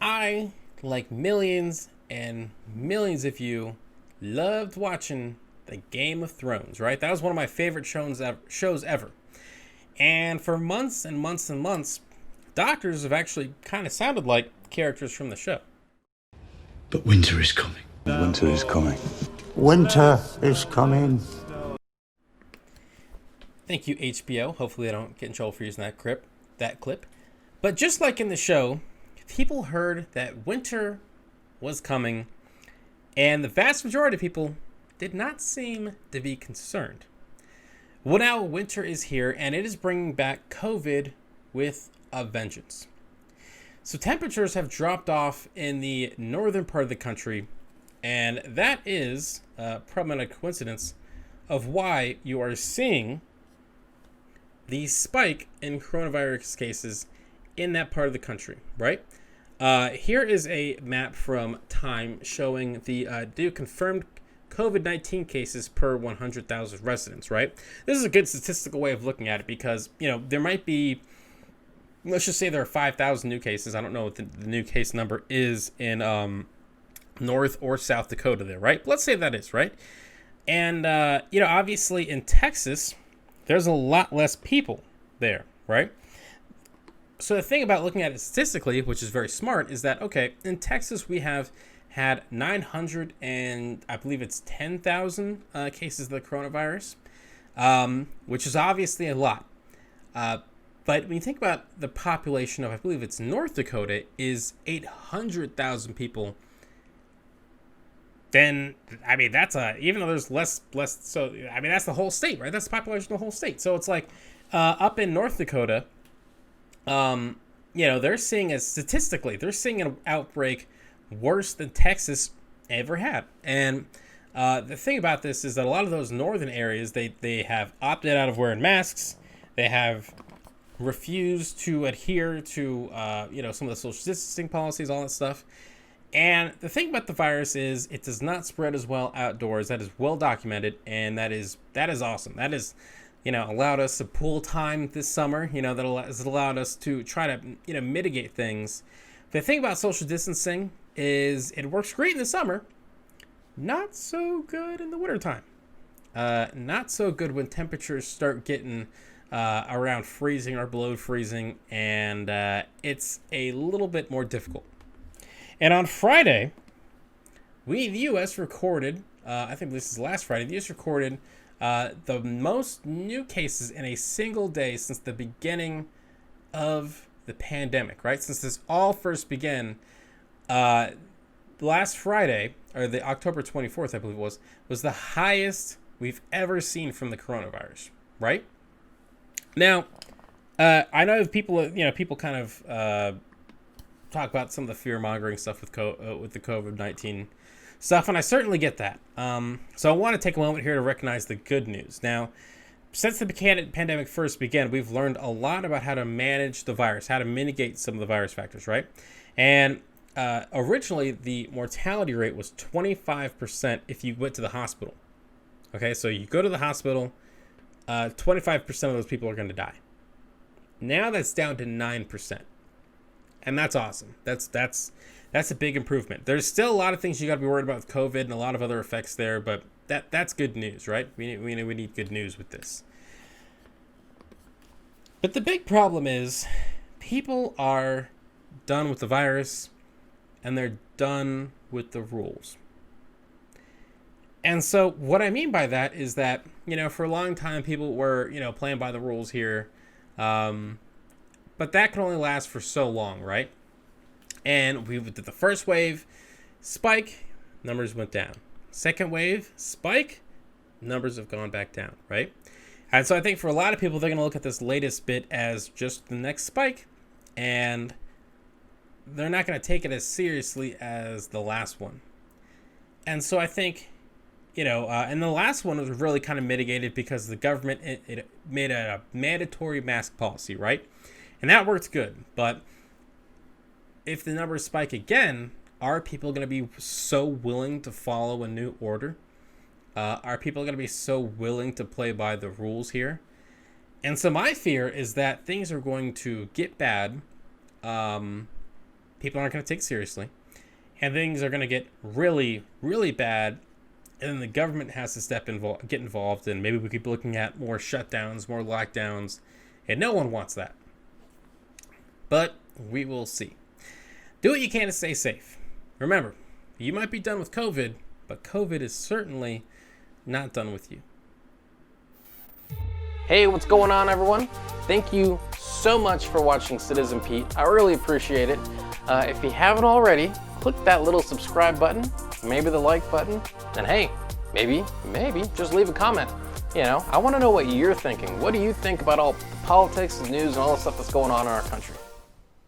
I, like millions and millions of you, loved watching the Game of Thrones, right? That was one of my favorite shows ever. And for months and months and months, doctors have actually kind of sounded like characters from the show. But winter is coming. Winter is coming. Winter is coming. Thank you, HBO. Hopefully I don't get in trouble for using that clip. But just like in the show, people heard that winter was coming, and the vast majority of people did not seem to be concerned. Well, now winter is here, and it is bringing back COVID with a vengeance. So temperatures have dropped off in the northern part of the country, and that is probably not a coincidence of why you are seeing the spike in coronavirus cases in that part of the country, right? Here is a map from Time showing the confirmed Covid-19 cases per 100,000 residents, right? This is a good statistical way of looking at it because, there might be, let's just say there are 5,000 new cases. I don't know what the new case number is in North or South Dakota there, right? Let's say that is, right? And, obviously in Texas, there's a lot less people there, right? So the thing about looking at it statistically, which is very smart, is that, okay, in Texas we have had 900 and I believe it's 10,000 cases of the coronavirus, which is obviously a lot. But when you think about the population of, I believe it's North Dakota, is 800,000 people, then, that's even though there's less, so, that's the whole state, right? That's the population of the whole state. So it's like, up in North Dakota, they're seeing an outbreak worse than Texas ever had. And the thing about this is that a lot of those northern areas, they have opted out of wearing masks. They have refused to adhere to, some of the social distancing policies, all that stuff. And the thing about the virus is it does not spread as well outdoors. That is well documented, and that is awesome. That is, allowed us to pull time this summer. That has allowed us to try to, mitigate things. The thing about social distancing is it works great in the summer, not so good in the wintertime. Not so good when temperatures start getting around freezing or below freezing, and it's a little bit more difficult. And on Friday, the U.S. recorded, I think this is last Friday, the U.S. recorded the most new cases in a single day since the beginning of the pandemic, right? Since this all first began, last Friday, or the October 24th, I believe it was the highest we've ever seen from the coronavirus, right? Now, I know people kind of talk about some of the fear-mongering stuff with the COVID-19 stuff, and I certainly get that. So I want to take a moment here to recognize the good news. Now, since the pandemic first began, we've learned a lot about how to manage the virus, how to mitigate some of the virus factors, right? And originally, the mortality rate was 25% if you went to the hospital. Okay, so you go to the hospital, 25% of those people are going to die. Now that's down to 9%. And that's awesome. That's a big improvement. There's still a lot of things you got to be worried about with COVID and a lot of other effects there, but that's good news, right? We need good news with this. But the big problem is people are done with the virus and they're done with the rules. And so what I mean by that is that, for a long time people were, playing by the rules here. But that can only last for so long, right? And we did the first wave, spike, numbers went down. Second wave, spike, numbers have gone back down, right? And so I think for a lot of people, they're going to look at this latest bit as just the next spike, and they're not going to take it as seriously as the last one. And so I think, and the last one was really kind of mitigated because the government it made a mandatory mask policy, right? And that worked good. But if the numbers spike again, are people going to be so willing to follow a new order? Are people going to be so willing to play by the rules here? And so my fear is that things are going to get bad people aren't going to take seriously, and things are going to get really, really bad, and then the government has to get involved, and maybe we could be looking at more shutdowns, more lockdowns, and no one wants that. But we will see. Do what you can to stay safe. Remember, you might be done with COVID, but COVID is certainly not done with you. Hey, what's going on, everyone? Thank you so much for watching Citizen Pete. I really appreciate it. If you haven't already, click that little subscribe button, maybe the like button, and hey, maybe just leave a comment. You know, I want to know what you're thinking. What do you think about all the politics and news and all the stuff that's going on in our country?